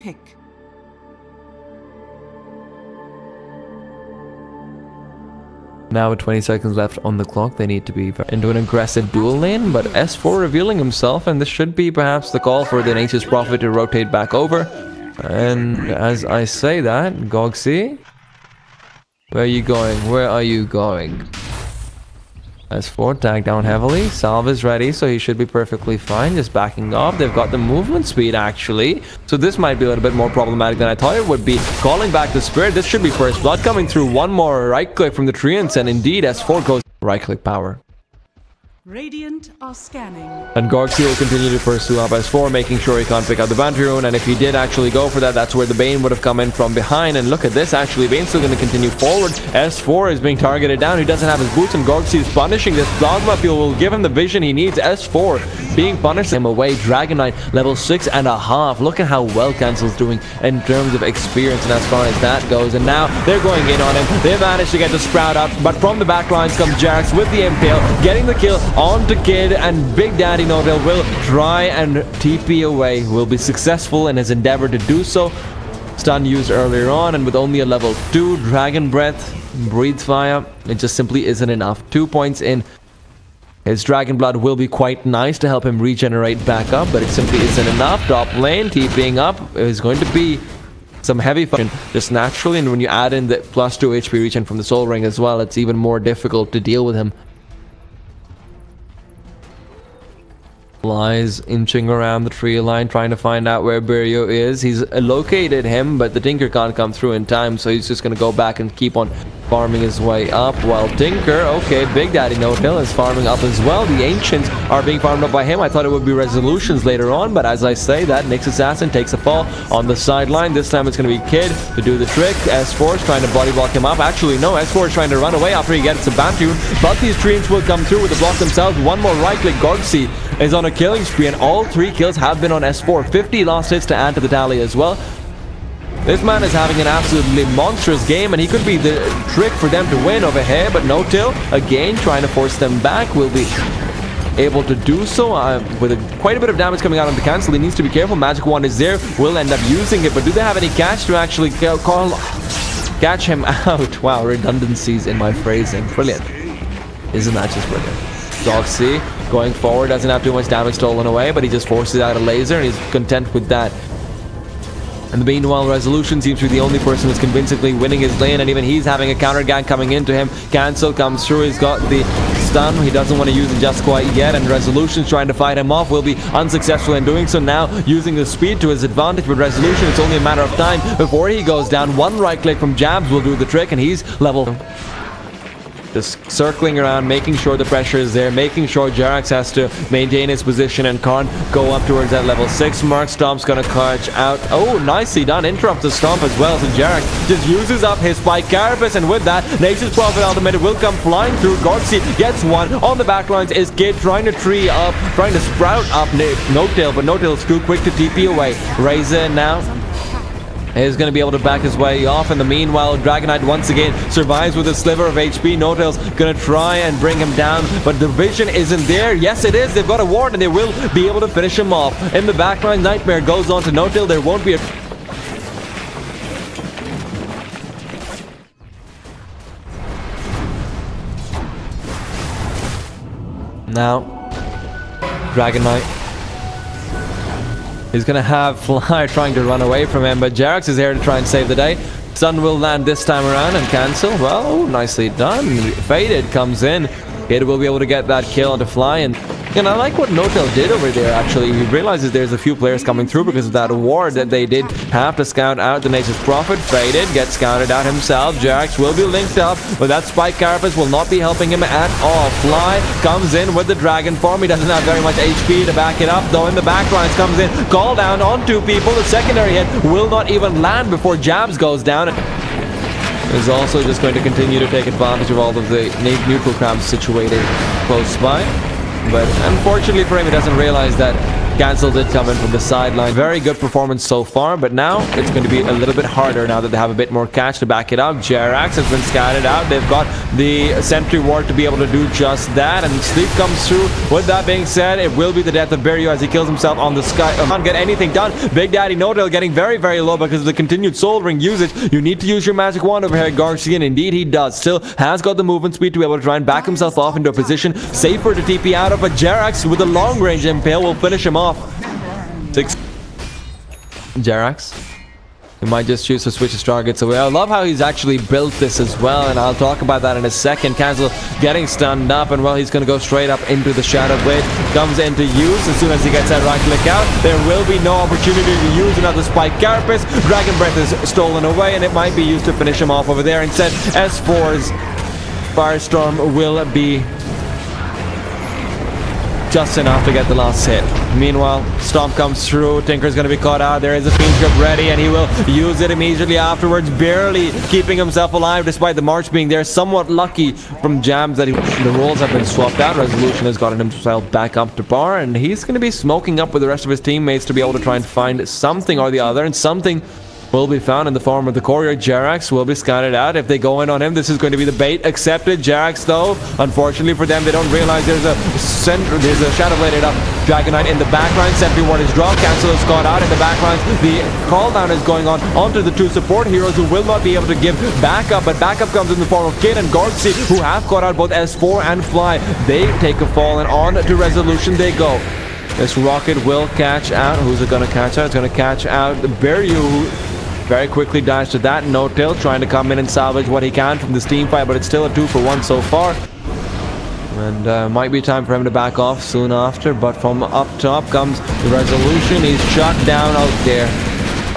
pick. Now with 20 seconds left on the clock, they need to be into an aggressive dual lane, but S4 revealing himself, and this should be perhaps the call for the Nature's Prophet to rotate back over. And as I say that, Gogsy, where are you going? Where are you going? S4 tagged down heavily. Salve is ready, so he should be perfectly fine. Just backing off. They've got the movement speed, actually. So this might be a little bit more problematic than I thought it would be. Calling back the Spirit. This should be first blood coming through. One more right click from the Treants, and indeed S4 goes right click power. Radiant are scanning. And Gorgsy will continue to pursue up S4, making sure he can't pick up the Bounty Rune. And if he did actually go for that, that's where the Bane would have come in from behind. And look at this, actually, Bane's still going to continue forward. S4 is being targeted down. He doesn't have his boots, and Gorgsy is punishing this. Plasma Fuel will give him the vision he needs. S4 being punished. Him away. Dragon Knight, level 6.5. Look at how well Cancel's doing in terms of experience and as far as that goes. And now they're going in on him. They managed to get the Sprout up, but from the back lines comes Jax with the Impale, getting the kill on to Kid, and Big Daddy Nodale will try and TP away, will be successful in his endeavor to do so. Stun used earlier on, and with only a level 2 Dragon Breath, breathes fire, it just simply isn't enough. 2 points in. His Dragon Blood will be quite nice to help him regenerate back up, but it simply isn't enough. Top lane, TPing up is going to be some heavy function just naturally, and when you add in the +2 HP regen from the Soul Ring as well, it's even more difficult to deal with him. Lies inching around the tree line, trying to find out where Berio is. He's located him, but the Tinker can't come through in time, so he's just going to go back and keep on farming his way up. While Tinker, okay, Big Daddy Nodale is farming up as well. The Ancients are being farmed up by him. I thought it would be Resolutions later on, but as I say that, Nyx Assassin takes a fall on the sideline. This time it's going to be Kid to do the trick. S4 is trying to body block him up. Actually, no, S4 is trying to run away after he gets a Bounty Rune, but these Treants will come through with the block themselves. One more right click. Gorgsy is on a killing spree, and all 3 kills have been on S4. 50 last hits to add to the tally as well. This man is having an absolutely monstrous game, and he could be the trick for them to win over here, but Nodale again trying to force them back, will be able to do so with quite a bit of damage coming out on the Cancel. He needs to be careful. Magic Wand is there, will end up using it, but do they have any catch to actually catch him out? Wow, redundancies in my phrasing. Brilliant. Isn't that just brilliant? Gogsy going forward, doesn't have too much damage stolen away, but he just forces out a laser, and he's content with that. And meanwhile, Resolution seems to be the only person who's convincingly winning his lane, and even he's having a counter gang coming into him. Cancel comes through, he's got the stun, he doesn't want to use it just quite yet, and Resolution's trying to fight him off, will be unsuccessful in doing so. Now using the speed to his advantage with Resolution, it's only a matter of time before he goes down. One right click from Jabs will do the trick, and he's level. Just circling around, making sure the pressure is there, making sure Jarax has to maintain his position and can't go up towards that level 6 mark. Stomp's gonna catch out. Oh, nicely done. Interrupts the Stomp as well. So Jarax just uses up his Spike Carapace, and with that, Nature's Prophet ultimate will come flying through. Gorgsy gets one. On the backlines is Kid trying to tree up, trying to sprout up Nodale, but Nodale's too quick to TP away. Razor now is going to be able to back his way off. In the meanwhile, Dragon Knight once again survives with a sliver of HP. Nodale's going to try and bring him down, but the vision isn't there. Yes, it is. They've got a ward, and they will be able to finish him off. In the backline, Nightmare goes on to Nodale. There won't be a... Now, Dragon Knight, he's going to have Flyer trying to run away from him, but Jarax is here to try and save the day. Sun will land this time around and cancel. Well, nicely done. Faded comes in. Kid will be able to get that kill onto Fly, and I like what Nodale did over there, actually. He realizes there's a few players coming through because of that ward that they did have to scout out. The Nature's Prophet, Faded, gets scouted out himself. Jarax will be linked up, but that Spike Carapace will not be helping him at all. Fly comes in with the Dragon form. He doesn't have very much HP to back it up, though. In the backlines comes in, call down on 2 people. The secondary hit will not even land before Jabs goes down. Is also just going to continue to take advantage of all of the neutral crowds situated close by. But unfortunately for him, he doesn't realize that Cancel did come in from the sideline. Very good performance so far, but now it's going to be a little bit harder now that they have a bit more catch to back it up. Jerax has been scattered out. They've got the sentry ward to be able to do just that, and sleep comes through. With that being said, it will be the death of Berio as he kills himself on the sky. Can't get anything done. Big Daddy No-Tail getting very, very low because of the continued soul ring usage. You need to use your magic wand over here, Garcia, and indeed he does. Still has got the movement speed to be able to try and back himself off into a position safer to TP out of, but Jerax with a long range impale will finish him off. 6 Jerax. He might just choose to switch his targets away. I love how he's actually built this as well, and I'll talk about that in a second. Cancel getting stunned up, and well, he's going to go straight up into the Shadow Blade. Comes into use as soon as he gets that right click out. There will be no opportunity to use another Spike Carapace. Dragon Breath is stolen away, and it might be used to finish him off over there. Instead, S4's Firestorm will be just enough to get the last hit. Meanwhile, Stomp comes through. Tinker's going to be caught out. There is a Fiend Grip ready, and he will use it immediately afterwards, barely keeping himself alive despite the march being there. Somewhat lucky from Jams that the roles have been swapped out. Resolution has gotten himself back up to par, and he's going to be smoking up with the rest of his teammates to be able to try and find something or the other, and something will be found in the form of the courier. Jerax will be scattered out. If they go in on him, this is going to be the bait accepted. Jerax, though, unfortunately for them, they don't realize there's a Shadow Bladed up Dragon Knight in the backline. Sentry Ward is dropped. Cancel is caught out in the backlines. The call down is going on onto the two support heroes who will not be able to give backup, but backup comes in the form of Kid and Gorgsy, who have caught out both S4 and Fly. They take a fall, and on to Resolution they go. This rocket will catch out. Who's it going to catch out? It's going to catch out the Berio, who very quickly dies to that. No-Tail trying to come in and salvage what he can from this team fight, but it's still a 2-for-1 so far. And might be time for him to back off soon after, but from up top comes the Resolution. He's chucked down. Oh dear.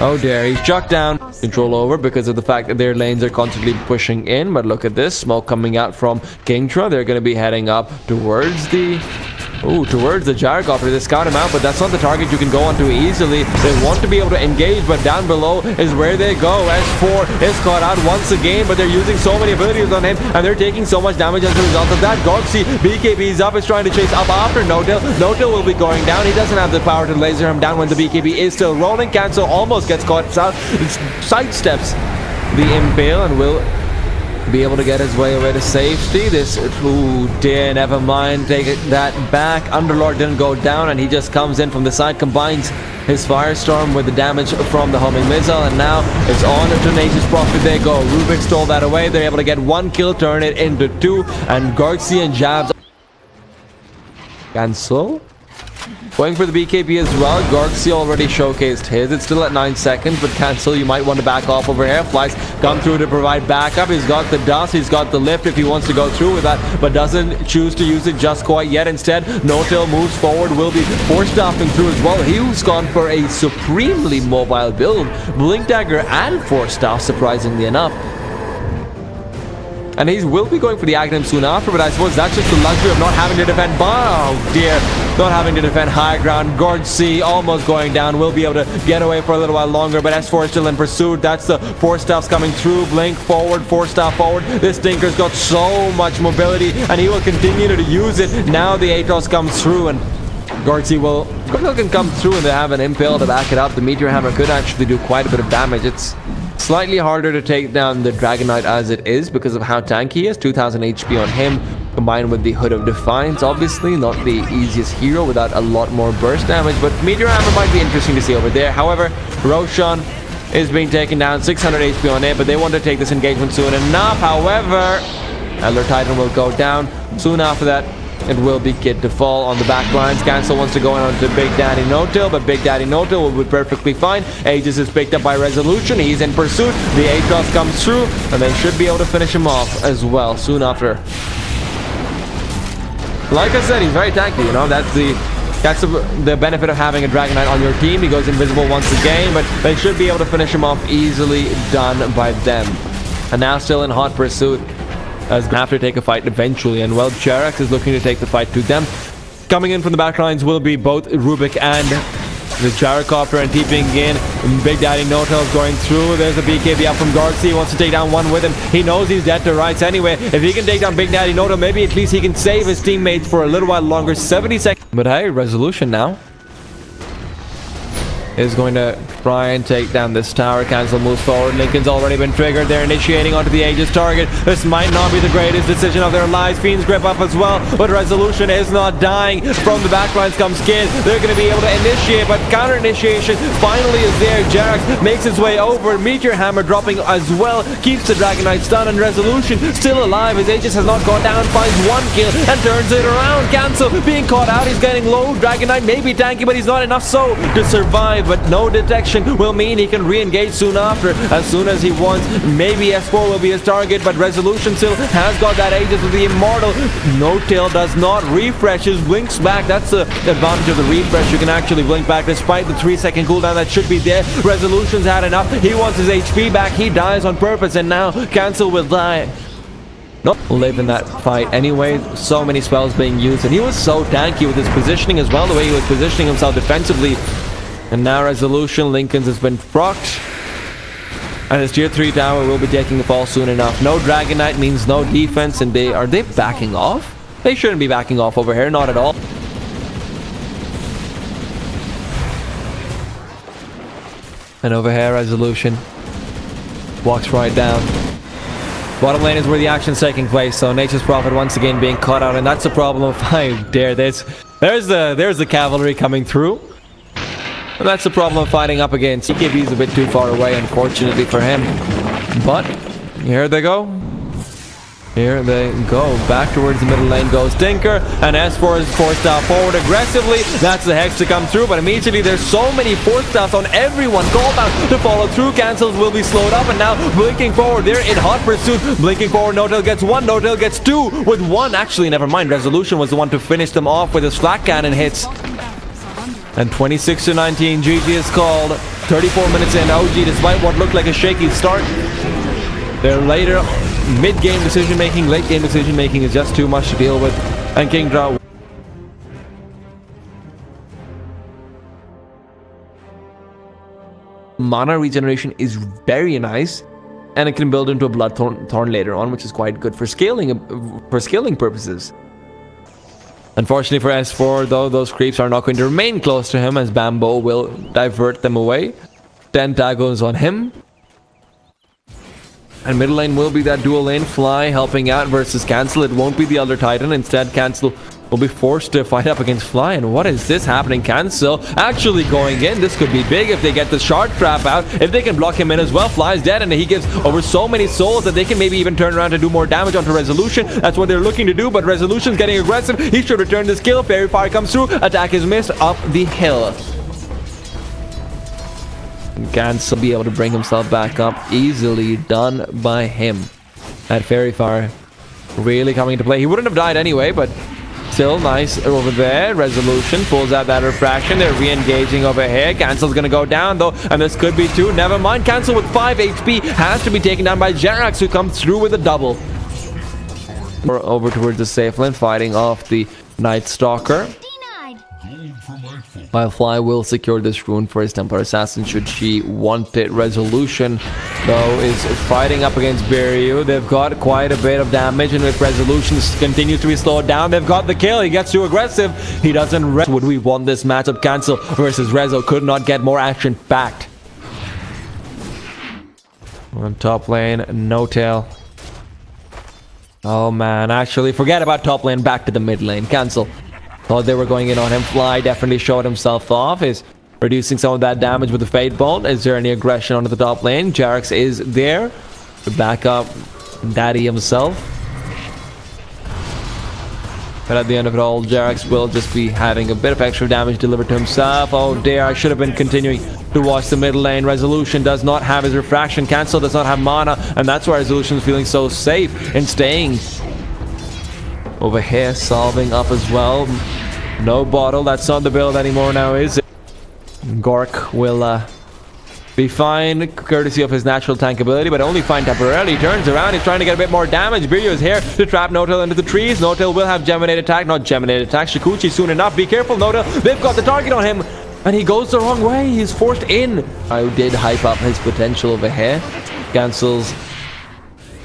Oh dear, he's chucked down. Control over because of the fact that their lanes are constantly pushing in, but look at this. Smoke coming out from Kingdra. They're going to be heading up towards the Gyrocopter. They scout him out, but that's not the target you can go onto easily. They want to be able to engage, but down below is where they go. S4 is caught out once again, but they're using so many abilities on him, and they're taking so much damage as a result of that. Gorgsy, BKB's up, is trying to chase up after No-Tail. No-Tail will be going down. He doesn't have the power to laser him down when the BKB is still rolling. Cancel almost gets caught out, sidesteps the impale, and will be able to get his way away to safety. This, oh dear, never mind, take that back. Underlord didn't go down, and he just comes in from the side, combines his Firestorm with the damage from the homing missile, and now it's on to Nature's Prophet. They go. Rubik stole that away. They're able to get one kill, turn it into 2, and Gorgsy and Jabs cancel. Going for the BKB as well. Gorgsy already showcased his. It's still at 9 seconds, but Cancel, you might want to back off over here. Flies come through to provide backup. He's got the dust. He's got the lift if he wants to go through with that, but doesn't choose to use it just quite yet. Instead, No-Tail moves forward, will be force-staffing through as well. He's gone for a supremely mobile build. Blink Dagger and Force Staff, surprisingly enough. And he will be going for the Aghanim soon after, but I suppose that's just the luxury of not having to defend. Oh dear, not having to defend high ground. Gorgsy almost going down, will be able to get away for a little while longer, but S4 is still in pursuit. That's the Force Staffs coming through. Blink forward, Force Staff forward. This Tinker's got so much mobility, and he will continue to use it. Now the Atos comes through, and Gorgsy can come through, and they have an impale to back it up. The Meteor Hammer could actually do quite a bit of damage. It's slightly harder to take down the Dragon Knight as it is because of how tanky he is. 2000 HP on him, combined with the Hood of Defiance. Obviously not the easiest hero without a lot more burst damage, but Meteor Hammer might be interesting to see over there. However, Roshan is being taken down, 600 HP on it, but they want to take this engagement soon enough. However, Elder Titan will go down. Soon after that, it will be Kid to fall on the back lines. Cancel wants to go in onto Big Daddy No-Tail, but Big Daddy No-Tail will be perfectly fine. Aegis is picked up by Resolution. He's in pursuit. The Atos comes through, and they should be able to finish him off as well soon after. Like I said, he's very tanky, you know. That's the benefit of having a Dragon Knight on your team. He goes invisible once again, but they should be able to finish him off easily, done by them. And now still in hot pursuit, as they have to take a fight eventually, and well, Jerax is looking to take the fight to them. Coming in from the backlines will be both Rubik and the Gyrocopter, and TPing in. Big Daddy No-Tail is going through. There's a BKB up from Gorgsy. He wants to take down one with him. He knows he's dead to rights anyway. If he can take down Big Daddy No-Tail, maybe at least he can save his teammates for a little while longer. 70 seconds. But hey, Resolution now. is going to try and take down this tower. Cancel moves forward. Lincoln's already been triggered. They're initiating onto the Aegis target. This might not be the greatest decision of their lives. Fiend's Grip up as well, but Resolution is not dying. From the backlines comes Kid. They're going to be able to initiate, but counter initiation finally is there. Jerax makes his way over. Meteor Hammer dropping as well. Keeps the Dragon Knight stunned, and Resolution still alive. His Aegis has not gone down. Finds one kill and turns it around. Cancel being caught out. He's getting low. Dragon Knight may be tanky, but he's not enough so to survive. But no detection will mean he can re-engage soon after, as soon as he wants. Maybe S4 will be his target, but Resolution still has got that Aegis with the Immortal. No-Tail does not refreshes, blinks back. That's the advantage of the refresh. You can actually blink back despite the 3-second cooldown that should be there. Resolution's had enough. He wants his HP back. He dies on purpose, and now Cancel will die. Not live in that fight anyway. So many spells being used, and he was so tanky with his positioning as well, the way he was positioning himself defensively. And now Resolution, Lincoln's has been procced, and his tier 3 tower will be taking the fall soon enough. No Dragon Knight means no defense, and are they backing off? They shouldn't be backing off over here, not at all. And over here, Resolution walks right down. Bottom lane is where the action's taking place, so Nature's Prophet once again being caught out, and that's the problem of how dare this. There's the cavalry coming through. And that's the problem of fighting up against. CKB's a bit too far away, unfortunately for him. But here they go. Here they go. Back towards the middle lane goes Tinker, and S4 is forced out forward aggressively. That's the Hex to come through, but immediately there's so many force staffs on everyone. Called out to follow through. Cancels will be slowed up, and now blinking forward. They're in hot pursuit. Blinking forward. No-Tail gets one. No-Tail gets two. With one, actually, never mind. Resolution was the one to finish them off with his flat cannon hits. And 26-19, GG is called. 34 minutes in. OG, despite what looked like a shaky start, their later mid-game decision-making, late-game decision-making is just too much to deal with. And Kingdra. Mana regeneration is very nice, and it can build into a Blood Thorn later on, which is quite good for scaling purposes. Unfortunately for S4, though, those creeps are not going to remain close to him, as Bambo will divert them away. 10 taggles on him. And middle lane will be that dual lane. Fly helping out versus Cancel. It won't be the Elder Titan. Instead, Cancel will be forced to fight up against Fly. And what is this happening? Cancel actually going in. This could be big if they get the shard trap out. If they can block him in as well. Fly's dead, and he gives over so many souls that they can maybe even turn around to do more damage onto Resolution. That's what they're looking to do, but Resolution's getting aggressive. He should return this kill. Fairy Fire comes through. Attack is missed up the hill. Cancel be able to bring himself back up. Easily done by him. That Fairy Fire really coming into play. He wouldn't have died anyway, but still nice over there. Resolution pulls out that refraction. They're re-engaging over here. Cancel's gonna go down though, and this could be two. Never mind. Cancel with 5 HP has to be taken down by Jerax, who comes through with a double. We're over towards the safe lane, fighting off the Night Stalker. While Fly will secure this rune for his Templar Assassin should she want it. Resolution, though, is fighting up against Biryu. They've got quite a bit of damage, and if Resolution continues to be slowed down, they've got the kill. He gets too aggressive. He doesn't rest. Would we want this matchup? Cancel versus Rezo could not get more action packed. On top lane, No-Tail. Oh man, actually, forget about top lane. Back to the mid lane. Cancel. Thought they were going in on him. Fly definitely showed himself off. Is reducing some of that damage with the Fate Bolt. Is there any aggression onto the top lane? Jerax is there to back up Daddy himself. But at the end of it all, Jerax will just be having a bit of extra damage delivered to himself. Oh dear, I should have been continuing to watch the middle lane. Resolution does not have his refraction. Cancel does not have mana, and that's why Resolution is feeling so safe in staying over here, solving up as well. No bottle, that's not the build anymore now, is it? Gork will be fine, courtesy of his natural tank ability, but only fine temporarily. Turns around, he's trying to get a bit more damage. Biryu is here to trap No-Tail into the trees. No-Tail will have Geminate attack, not Geminate attack. Shikuchi soon enough. Be careful, No-Tail. They've got the target on him, and he goes the wrong way. He's forced in. I did hype up his potential over here.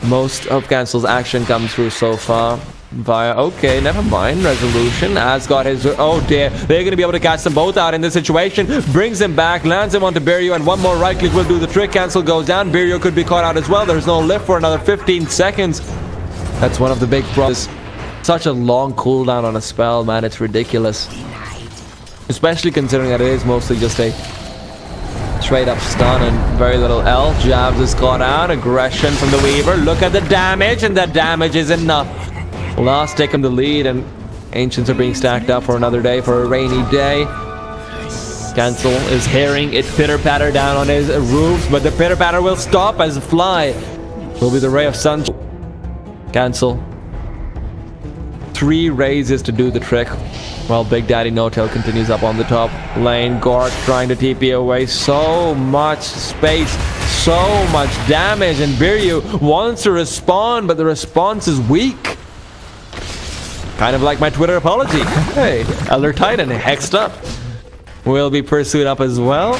Most of Cancel's action comes through so far. via... Okay, never mind. Resolution has got his... Oh dear, they're going to be able to catch them both out in this situation. Brings him back, lands him onto Biryu, and one more right click will do the trick. Cancel goes down. Biryu could be caught out as well. There's no lift for another 15 seconds. That's one of the big problems. Such a long cooldown on a spell, man. It's ridiculous. Especially considering that it is mostly just a straight up stun and very little else. Jabs is caught out. Aggression from the Weaver. Look at the damage, and that damage is enough. Last take him the lead, and Ancients are being stacked up for another day, for a rainy day. Cancel is hearing it pitter-patter down on his roofs, but the pitter-patter will stop as Fly will be the ray of sun. Cancel. 3 raises to do the trick, while Big Daddy No-Tail continues up on the top lane. Gork trying to TP away. So much space, so much damage, and Biryu wants to respond, but the response is weak. Kind of like my Twitter apology. Hey, Elder Titan hexed up. Will be pursued up as well.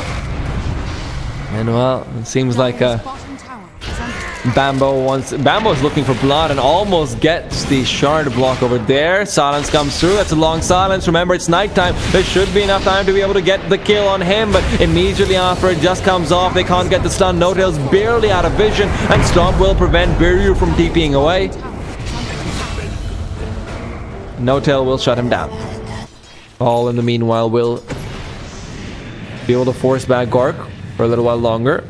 And well, it seems like Bambo's looking for blood and almost gets the shard block over there. Silence comes through. That's a long silence. Remember, it's nighttime. There should be enough time to be able to get the kill on him, but immediately after it just comes off, they can't get the stun. No-Tail's barely out of vision, and Stomp will prevent Biryu from TPing away. No-Tail will shut him down. All in the meanwhile will be able to force back Gork for a little while longer.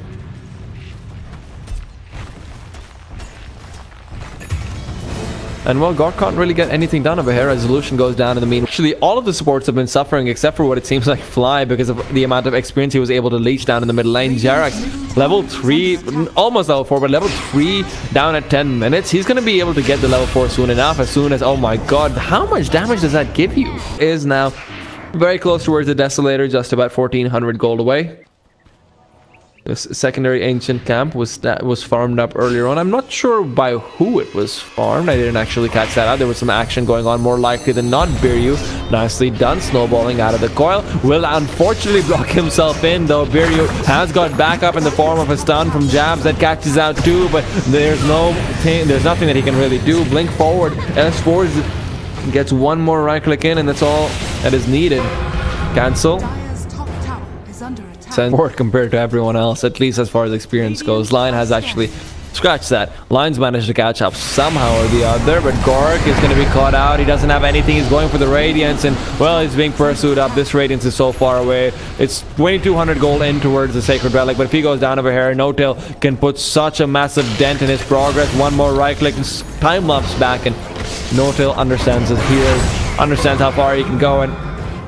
And well, Gork can't really get anything done over here. Resolution goes down in the meanwhile. Actually, all of the supports have been suffering except for what it seems like Fly, because of the amount of experience he was able to leech down in the mid lane. Jerax, level 3, almost level 4, but level 3 down at 10 minutes. He's going to be able to get the level 4 soon enough, as soon as... Oh my god, how much damage does that give you? Is now very close towards the Desolator, just about 1400 gold away. This secondary ancient camp was farmed up earlier on. I'm not sure by who it was farmed. I didn't actually catch that out. There was some action going on, more likely than not. Biryu, nicely done, snowballing out of the coil. Will unfortunately block himself in, though. Biryu has got backup in the form of a stun from Jabs that catches out too, but there's nothing that he can really do. Blink forward. S4 gets one more right click in, and that's all that is needed. Cancel. Forward compared to everyone else, at least as far as experience goes. Lion has actually scratched that. Lion's managed to catch up somehow or the other, but Gork is going to be caught out. He doesn't have anything. He's going for the Radiance, and well, he's being pursued up. This Radiance is so far away. It's 2200 gold in towards the Sacred Relic, but if he goes down over here, No-Tail can put such a massive dent in his progress. One more right click, time lapse back, and No-Tail understands his heals, understands how far he can go, and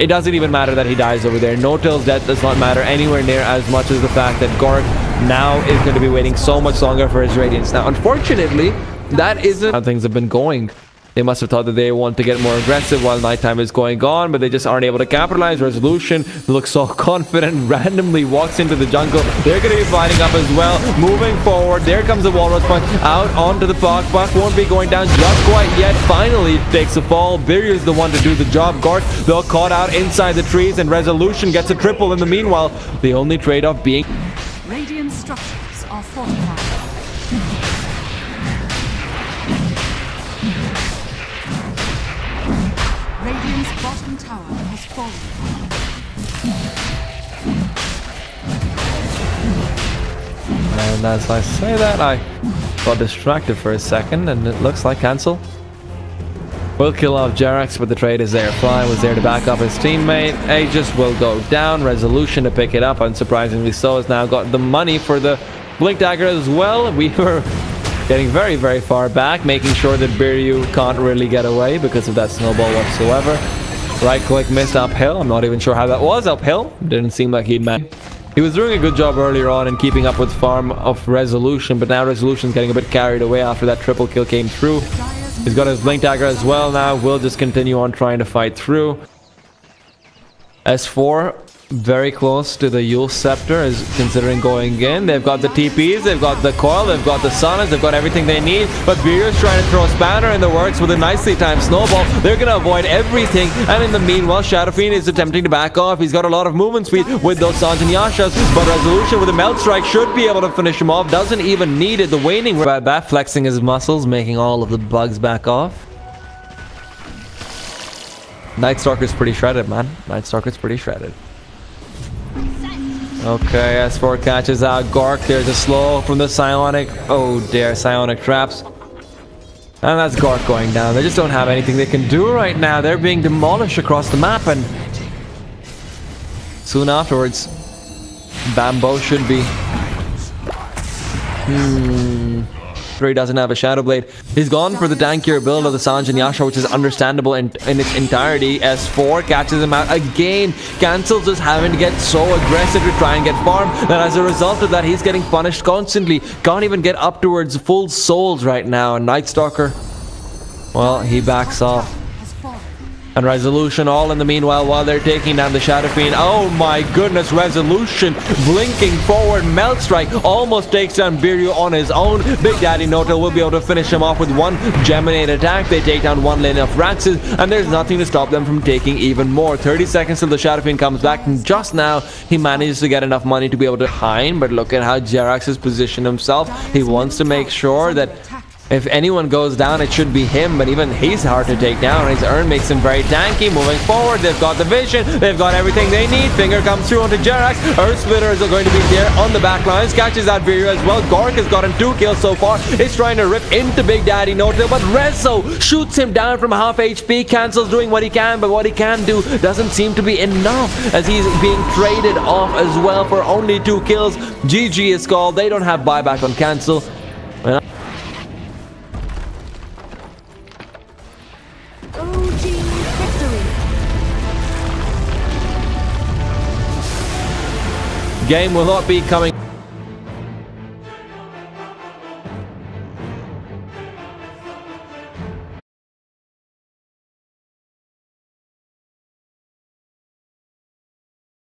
it doesn't even matter that he dies over there. No-Tail's death does not matter anywhere near as much as the fact that Gork now is going to be waiting so much longer for his Radiance. Now, unfortunately, that isn't how things have been going. They must have thought that they want to get more aggressive while nighttime is going on, but they just aren't able to capitalize. Resolution looks so confident, randomly walks into the jungle. They're going to be fighting up as well. Moving forward, there comes the Walrus Punch out onto the Puck. Puck won't be going down just quite yet. Finally takes a fall. Biryu is the one to do the job. Gork, though, caught out inside the trees, and Resolution gets a triple in the meanwhile. The only trade-off being... Radiant structures are fortified. Radiant's bottom tower has fallen. And as I say that, I got distracted for a second, and it looks like Cancel will kill off Jerax, but the trade is there. Fly was there to back up his teammate. Aegis will go down. Resolution to pick it up, unsurprisingly so, has now got the money for the Blink Dagger as well. We were getting very, very far back, making sure that Biryu can't really get away because of that snowball whatsoever. Right click missed uphill. I'm not even sure how that was uphill. Didn't seem like he'd managed. He was doing a good job earlier on in keeping up with farm of Resolution, but now Resolution's getting a bit carried away after that triple kill came through. He's got his Blink Dagger as well now. We'll just continue on trying to fight through. S4 very close to the Yule Scepter, is considering going in. They've got the TPs, they've got the coil, they've got the summons, they've got everything they need, but Biryu's trying to throw a spanner in the works with a nicely timed snowball. They're gonna avoid everything, and in the meanwhile, Shadow Fiend is attempting to back off. He's got a lot of movement speed with those Sanj and Yashas, but Resolution with a Melt Strike should be able to finish him off. Doesn't even need it. The waning about that, flexing his muscles, making all of the bugs back off. Night Stalker's pretty shredded, man. Night Stalker's pretty shredded. Okay, S4 catches out Gork. There's a slow from the Psionic. Oh dear, Psionic traps. And that's Gork going down. They just don't have anything they can do right now. They're being demolished across the map, and soon afterwards, Bambo should be. He doesn't have a Shadow Blade. He's gone for the tankier build of the Sanj and Yasha, which is understandable in its entirety. S4 catches him out again. Cancels just having to get so aggressive to try and get farm. And as a result of that, he's getting punished constantly. Can't even get up towards full souls right now. And Night Stalker, well, he backs off. And Resolution all in the meanwhile while they're taking down the Shadow Fiend. Oh my goodness, Resolution blinking forward. Melt Strike almost takes down Biryu on his own. Big Daddy Noto will be able to finish him off with one Geminate attack. They take down one lane of Raxes, and there's nothing to stop them from taking even more. 30 seconds till the Shadow Fiend comes back, and just now he manages to get enough money to be able to hide. But look at how Jerax has positioned himself. He wants to make sure that if anyone goes down, it should be him, but even he's hard to take down. His Urn makes him very tanky. Moving forward, they've got the vision, they've got everything they need. Finger comes through onto Jerax. Earth Splitters are going to be there on the back lines. Catches out Viryu as well. Gork has gotten 2 kills so far. He's trying to rip into Big Daddy Noto, but Rezo shoots him down from half HP. Cancels doing what he can, but what he can do doesn't seem to be enough, as he's being traded off as well for only 2 kills. GG is called. They don't have buyback on cancel. Game will not be coming.